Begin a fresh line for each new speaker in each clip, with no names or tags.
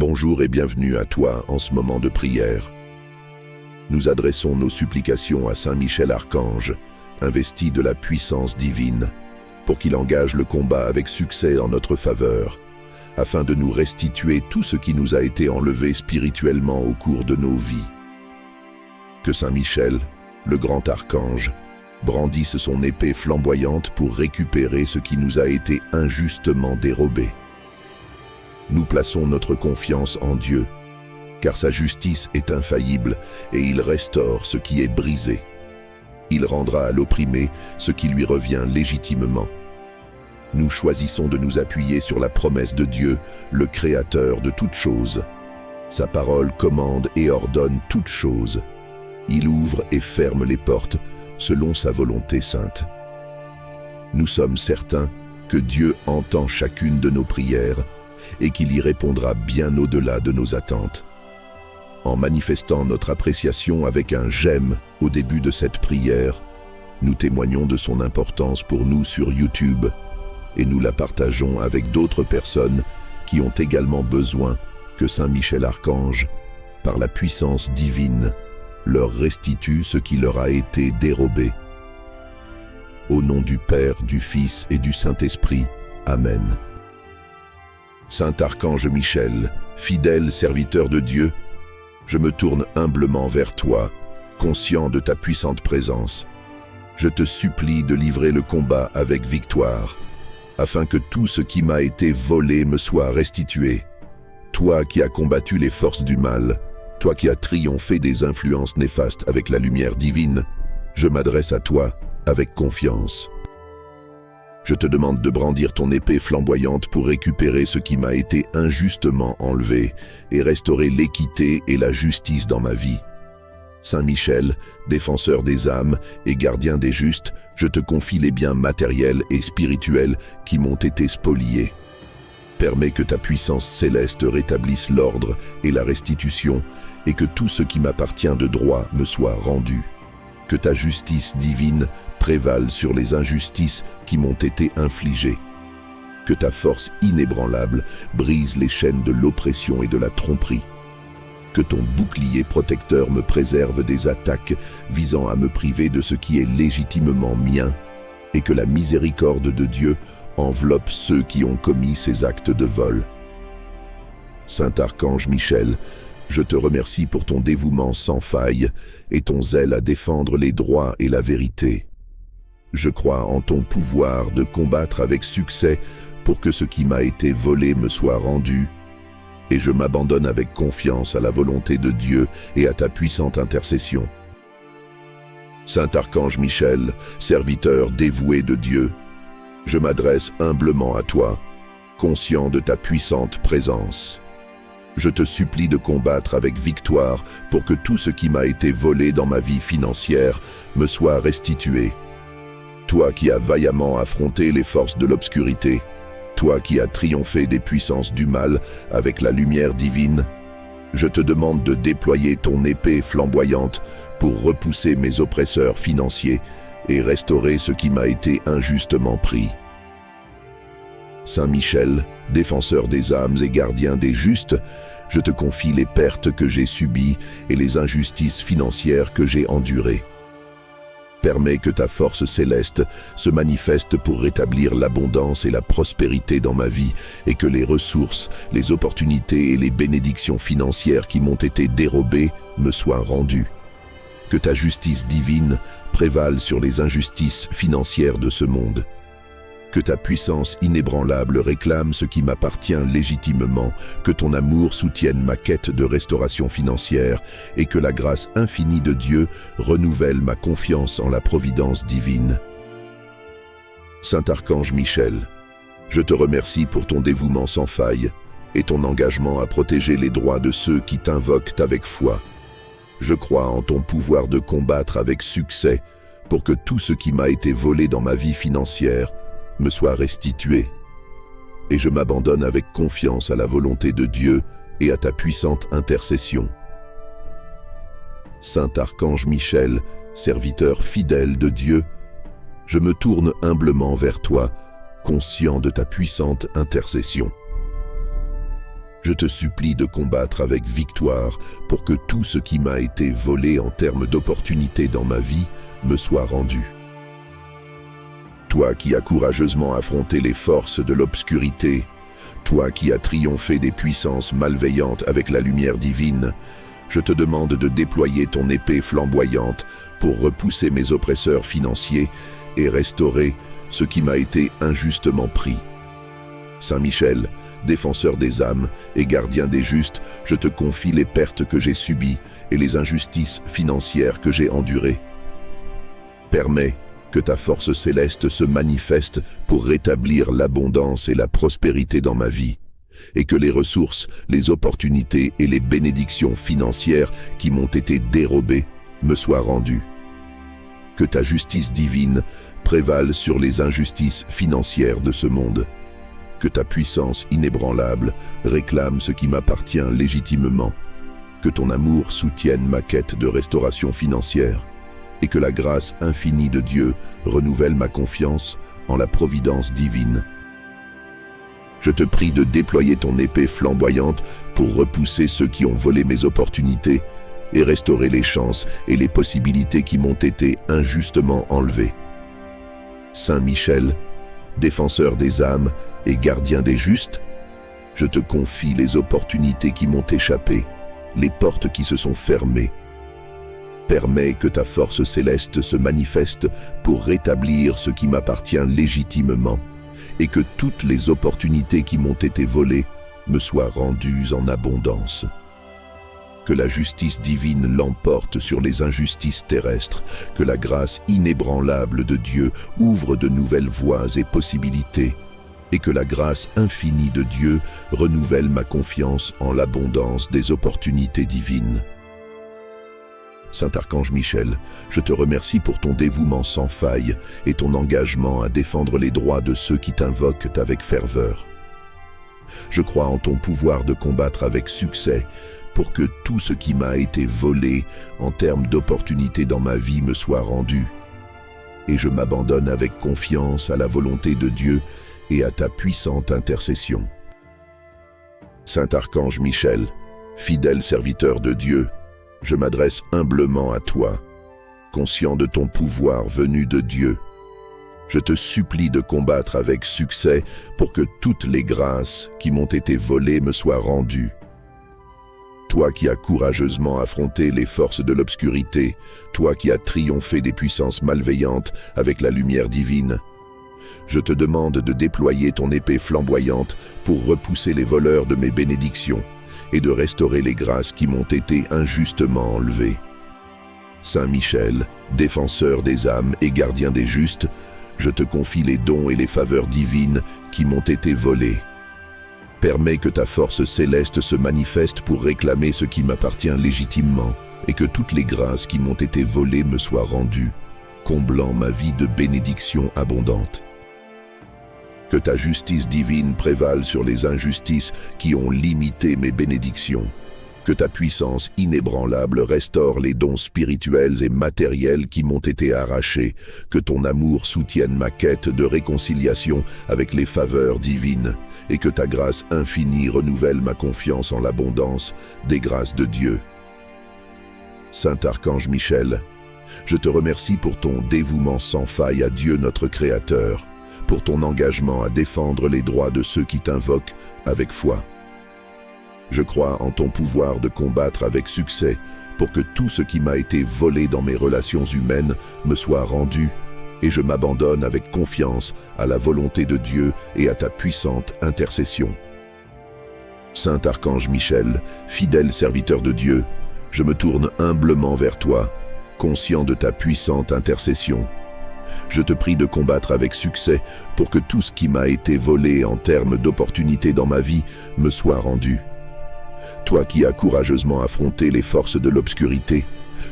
Bonjour et bienvenue à toi en ce moment de prière. Nous adressons nos supplications à Saint Michel Archange, investi de la puissance divine, pour qu'il engage le combat avec succès en notre faveur, afin de nous restituer tout ce qui nous a été enlevé spirituellement au cours de nos vies. Que Saint Michel, le grand archange, brandisse son épée flamboyante pour récupérer ce qui nous a été injustement dérobé. Nous plaçons notre confiance en Dieu, car sa justice est infaillible et il restaure ce qui est brisé. Il rendra à l'opprimé ce qui lui revient légitimement. Nous choisissons de nous appuyer sur la promesse de Dieu, le Créateur de toutes choses. Sa parole commande et ordonne toutes choses. Il ouvre et ferme les portes selon sa volonté sainte. Nous sommes certains que Dieu entend chacune de nos prières et qu'il y répondra bien au-delà de nos attentes. En manifestant notre appréciation avec un « j'aime » au début de cette prière, nous témoignons de son importance pour nous sur YouTube et nous la partageons avec d'autres personnes qui ont également besoin que Saint Michel Archange, par la puissance divine, leur restitue ce qui leur a été dérobé. Au nom du Père, du Fils et du Saint-Esprit. Amen. Saint Archange Michel, fidèle serviteur de Dieu, je me tourne humblement vers toi, conscient de ta puissante présence. Je te supplie de livrer le combat avec victoire, afin que tout ce qui m'a été volé me soit restitué. Toi qui as combattu les forces du mal, toi qui as triomphé des influences néfastes avec la lumière divine, je m'adresse à toi avec confiance. Je te demande de brandir ton épée flamboyante pour récupérer ce qui m'a été injustement enlevé et restaurer l'équité et la justice dans ma vie. Saint Michel, défenseur des âmes et gardien des justes, je te confie les biens matériels et spirituels qui m'ont été spoliés. Permets que ta puissance céleste rétablisse l'ordre et la restitution et que tout ce qui m'appartient de droit me soit rendu. Que ta justice divine prévale sur les injustices qui m'ont été infligées. Que ta force inébranlable brise les chaînes de l'oppression et de la tromperie. Que ton bouclier protecteur me préserve des attaques visant à me priver de ce qui est légitimement mien, et que la miséricorde de Dieu enveloppe ceux qui ont commis ces actes de vol. Saint Archange Michel, je te remercie pour ton dévouement sans faille et ton zèle à défendre les droits et la vérité. Je crois en ton pouvoir de combattre avec succès pour que ce qui m'a été volé me soit rendu, et je m'abandonne avec confiance à la volonté de Dieu et à ta puissante intercession. Saint Archange Michel, serviteur dévoué de Dieu, je m'adresse humblement à toi, conscient de ta puissante présence. Je te supplie de combattre avec victoire pour que tout ce qui m'a été volé dans ma vie financière me soit restitué. Toi qui as vaillamment affronté les forces de l'obscurité, toi qui as triomphé des puissances du mal avec la lumière divine, je te demande de déployer ton épée flamboyante pour repousser mes oppresseurs financiers et restaurer ce qui m'a été injustement pris. Saint Michel, défenseur des âmes et gardien des justes, je te confie les pertes que j'ai subies et les injustices financières que j'ai endurées. Permets que ta force céleste se manifeste pour rétablir l'abondance et la prospérité dans ma vie et que les ressources, les opportunités et les bénédictions financières qui m'ont été dérobées me soient rendues. Que ta justice divine prévale sur les injustices financières de ce monde. Que ta puissance inébranlable réclame ce qui m'appartient légitimement, que ton amour soutienne ma quête de restauration financière et que la grâce infinie de Dieu renouvelle ma confiance en la providence divine. Saint Archange Michel, je te remercie pour ton dévouement sans faille et ton engagement à protéger les droits de ceux qui t'invoquent avec foi. Je crois en ton pouvoir de combattre avec succès pour que tout ce qui m'a été volé dans ma vie financière me soit restitué. Et je m'abandonne avec confiance à la volonté de Dieu et à ta puissante intercession. Saint Archange Michel, serviteur fidèle de Dieu, je me tourne humblement vers toi, conscient de ta puissante intercession. Je te supplie de combattre avec victoire pour que tout ce qui m'a été volé en termes d'opportunités dans ma vie me soit rendu. Toi qui as courageusement affronté les forces de l'obscurité, toi qui as triomphé des puissances malveillantes avec la lumière divine, je te demande de déployer ton épée flamboyante pour repousser mes oppresseurs financiers et restaurer ce qui m'a été injustement pris. Saint Michel, défenseur des âmes et gardien des justes, je te confie les pertes que j'ai subies et les injustices financières que j'ai endurées. Permets que ta force céleste se manifeste pour rétablir l'abondance et la prospérité dans ma vie, et que les ressources, les opportunités et les bénédictions financières qui m'ont été dérobées me soient rendues. Que ta justice divine prévale sur les injustices financières de ce monde. Que ta puissance inébranlable réclame ce qui m'appartient légitimement. Que ton amour soutienne ma quête de restauration financière. Et que la grâce infinie de Dieu renouvelle ma confiance en la providence divine. Je te prie de déployer ton épée flamboyante pour repousser ceux qui ont volé mes opportunités et restaurer les chances et les possibilités qui m'ont été injustement enlevées. Saint Michel, défenseur des âmes et gardien des justes, je te confie les opportunités qui m'ont échappé, les portes qui se sont fermées. Permets que ta force céleste se manifeste pour rétablir ce qui m'appartient légitimement et que toutes les opportunités qui m'ont été volées me soient rendues en abondance. Que la justice divine l'emporte sur les injustices terrestres, que la grâce inébranlable de Dieu ouvre de nouvelles voies et possibilités, et que la grâce infinie de Dieu renouvelle ma confiance en l'abondance des opportunités divines. Saint Archange Michel, je te remercie pour ton dévouement sans faille et ton engagement à défendre les droits de ceux qui t'invoquent avec ferveur. Je crois en ton pouvoir de combattre avec succès pour que tout ce qui m'a été volé en termes d'opportunités dans ma vie me soit rendu. Et je m'abandonne avec confiance à la volonté de Dieu et à ta puissante intercession. Saint Archange Michel, fidèle serviteur de Dieu, je m'adresse humblement à toi, conscient de ton pouvoir venu de Dieu. Je te supplie de combattre avec succès pour que toutes les grâces qui m'ont été volées me soient rendues. Toi qui as courageusement affronté les forces de l'obscurité, toi qui as triomphé des puissances malveillantes avec la lumière divine, je te demande de déployer ton épée flamboyante pour repousser les voleurs de mes bénédictions et de restaurer les grâces qui m'ont été injustement enlevées. Saint Michel, défenseur des âmes et gardien des justes, je te confie les dons et les faveurs divines qui m'ont été volés. Permets que ta force céleste se manifeste pour réclamer ce qui m'appartient légitimement et que toutes les grâces qui m'ont été volées me soient rendues, comblant ma vie de bénédictions abondantes. Que ta justice divine prévale sur les injustices qui ont limité mes bénédictions. Que ta puissance inébranlable restaure les dons spirituels et matériels qui m'ont été arrachés. Que ton amour soutienne ma quête de réconciliation avec les faveurs divines. Et que ta grâce infinie renouvelle ma confiance en l'abondance des grâces de Dieu. Saint Archange Michel, je te remercie pour ton dévouement sans faille à Dieu notre Créateur, pour ton engagement à défendre les droits de ceux qui t'invoquent avec foi. Je crois en ton pouvoir de combattre avec succès pour que tout ce qui m'a été volé dans mes relations humaines me soit rendu, et je m'abandonne avec confiance à la volonté de Dieu et à ta puissante intercession. Saint Archange Michel, fidèle serviteur de Dieu, je me tourne humblement vers toi, conscient de ta puissante intercession. Je te prie de combattre avec succès pour que tout ce qui m'a été volé en termes d'opportunités dans ma vie me soit rendu. Toi qui as courageusement affronté les forces de l'obscurité,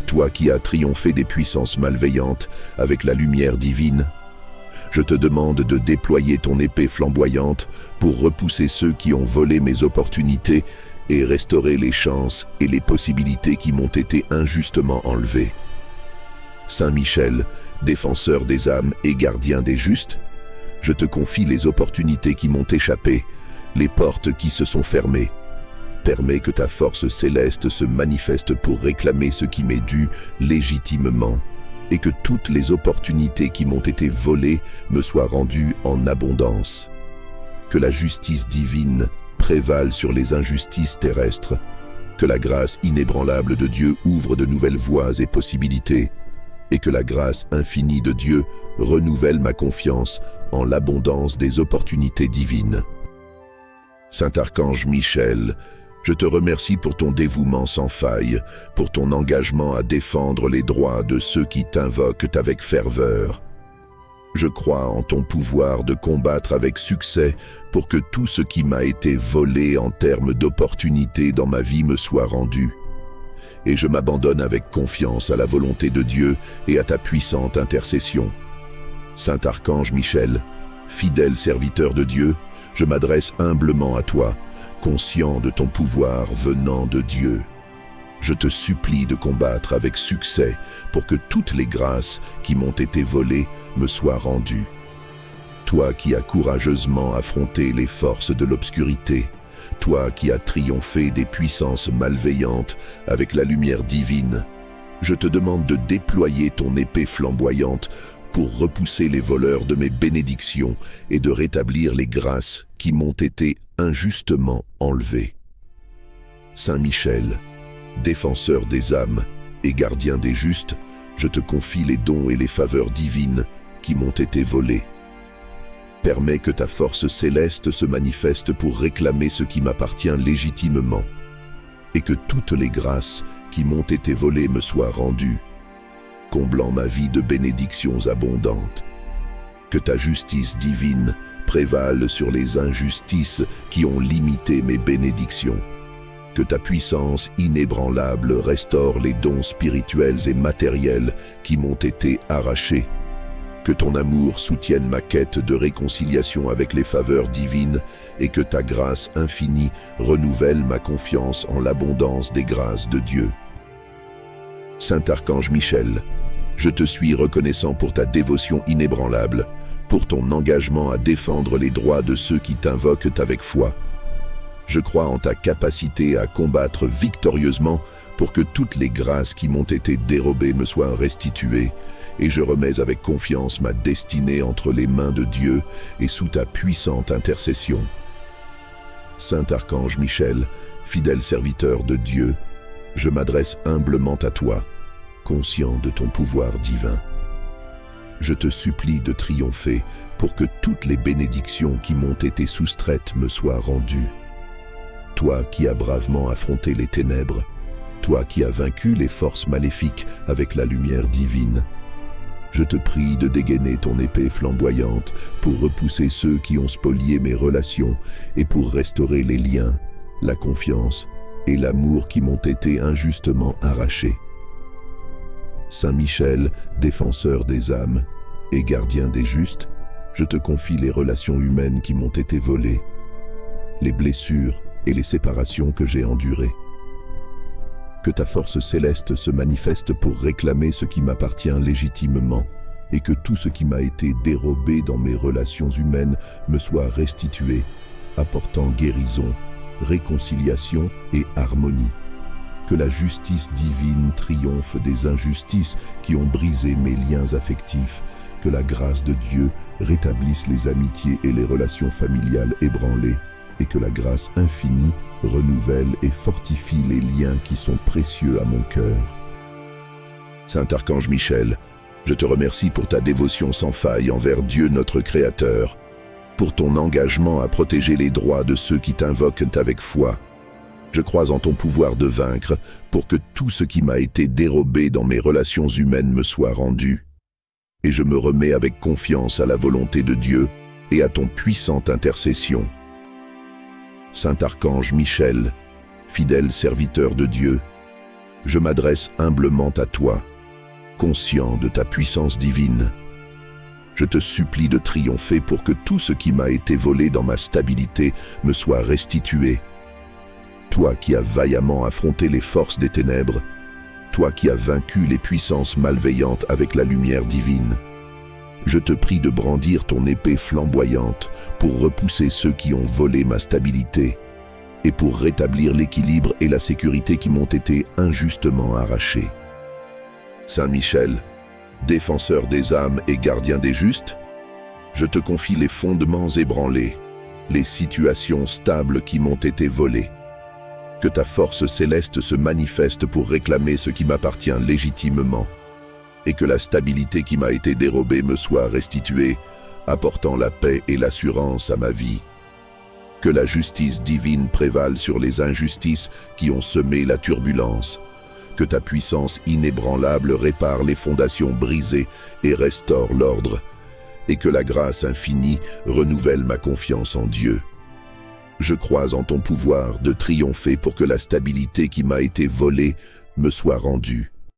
toi qui as triomphé des puissances malveillantes avec la lumière divine, je te demande de déployer ton épée flamboyante pour repousser ceux qui ont volé mes opportunités et restaurer les chances et les possibilités qui m'ont été injustement enlevées. Saint Michel, défenseur des âmes et gardien des justes, je te confie les opportunités qui m'ont échappé, les portes qui se sont fermées, Permets que ta force céleste se manifeste pour réclamer ce qui m'est dû légitimement, et que toutes les opportunités qui m'ont été volées me soient rendues en abondance. Que la justice divine prévale sur les injustices terrestres, que la grâce inébranlable de Dieu ouvre de nouvelles voies et possibilités, et que la grâce infinie de Dieu renouvelle ma confiance en l'abondance des opportunités divines. Saint Archange Michel, je te remercie pour ton dévouement sans faille, pour ton engagement à défendre les droits de ceux qui t'invoquent avec ferveur. Je crois en ton pouvoir de combattre avec succès pour que tout ce qui m'a été volé en termes d'opportunités dans ma vie me soit rendu. Et je m'abandonne avec confiance à la volonté de Dieu et à ta puissante intercession. Saint Archange Michel, fidèle serviteur de Dieu, je m'adresse humblement à toi, conscient de ton pouvoir venant de Dieu. Je te supplie de combattre avec succès pour que toutes les grâces qui m'ont été volées me soient rendues. Toi qui as courageusement affronté les forces de l'obscurité, toi qui as triomphé des puissances malveillantes avec la lumière divine, je te demande de déployer ton épée flamboyante pour repousser les voleurs de mes bénédictions et de rétablir les grâces qui m'ont été injustement enlevées. Saint Michel, défenseur des âmes et gardien des justes, je te confie les dons et les faveurs divines qui m'ont été volés. Permets que ta force céleste se manifeste pour réclamer ce qui m'appartient légitimement, et que toutes les grâces qui m'ont été volées me soient rendues, comblant ma vie de bénédictions abondantes. Que ta justice divine prévale sur les injustices qui ont limité mes bénédictions. Que ta puissance inébranlable restaure les dons spirituels et matériels qui m'ont été arrachés. Que ton amour soutienne ma quête de réconciliation avec les faveurs divines et que ta grâce infinie renouvelle ma confiance en l'abondance des grâces de Dieu. Saint Archange Michel, je te suis reconnaissant pour ta dévotion inébranlable, pour ton engagement à défendre les droits de ceux qui t'invoquent avec foi. Je crois en ta capacité à combattre victorieusement pour que toutes les grâces qui m'ont été dérobées me soient restituées, et je remets avec confiance ma destinée entre les mains de Dieu et sous ta puissante intercession. Saint Archange Michel, fidèle serviteur de Dieu, je m'adresse humblement à toi, conscient de ton pouvoir divin. Je te supplie de triompher pour que toutes les bénédictions qui m'ont été soustraites me soient rendues. Toi qui as bravement affronté les ténèbres, toi qui as vaincu les forces maléfiques avec la lumière divine, je te prie de dégainer ton épée flamboyante pour repousser ceux qui ont spolié mes relations et pour restaurer les liens, la confiance et l'amour qui m'ont été injustement arrachés. Saint Michel, défenseur des âmes et gardien des justes, je te confie les relations humaines qui m'ont été volées, les blessures et les séparations que j'ai endurées. Que ta force céleste se manifeste pour réclamer ce qui m'appartient légitimement et que tout ce qui m'a été dérobé dans mes relations humaines me soit restitué, apportant guérison, réconciliation et harmonie. Que la justice divine triomphe des injustices qui ont brisé mes liens affectifs. Que la grâce de Dieu rétablisse les amitiés et les relations familiales ébranlées. Et que la grâce infinie renouvelle et fortifie les liens qui sont précieux à mon cœur. Saint Archange Michel, je te remercie pour ta dévotion sans faille envers Dieu notre Créateur, pour ton engagement à protéger les droits de ceux qui t'invoquent avec foi. Je crois en ton pouvoir de vaincre pour que tout ce qui m'a été dérobé dans mes relations humaines me soit rendu. Et je me remets avec confiance à la volonté de Dieu et à ton puissante intercession. Saint Archange Michel, fidèle serviteur de Dieu, je m'adresse humblement à toi, conscient de ta puissance divine. Je te supplie de triompher pour que tout ce qui m'a été volé dans ma stabilité me soit restitué. Toi qui as vaillamment affronté les forces des ténèbres, toi qui as vaincu les puissances malveillantes avec la lumière divine, je te prie de brandir ton épée flamboyante pour repousser ceux qui ont volé ma stabilité, et pour rétablir l'équilibre et la sécurité qui m'ont été injustement arrachés. Saint Michel, défenseur des âmes et gardien des justes, je te confie les fondements ébranlés, les situations stables qui m'ont été volées. Que ta force céleste se manifeste pour réclamer ce qui m'appartient légitimement, et que la stabilité qui m'a été dérobée me soit restituée, apportant la paix et l'assurance à ma vie. Que la justice divine prévale sur les injustices qui ont semé la turbulence. Que ta puissance inébranlable répare les fondations brisées et restaure l'ordre. Et que la grâce infinie renouvelle ma confiance en Dieu. Je crois en ton pouvoir de triompher pour que la stabilité qui m'a été volée me soit rendue.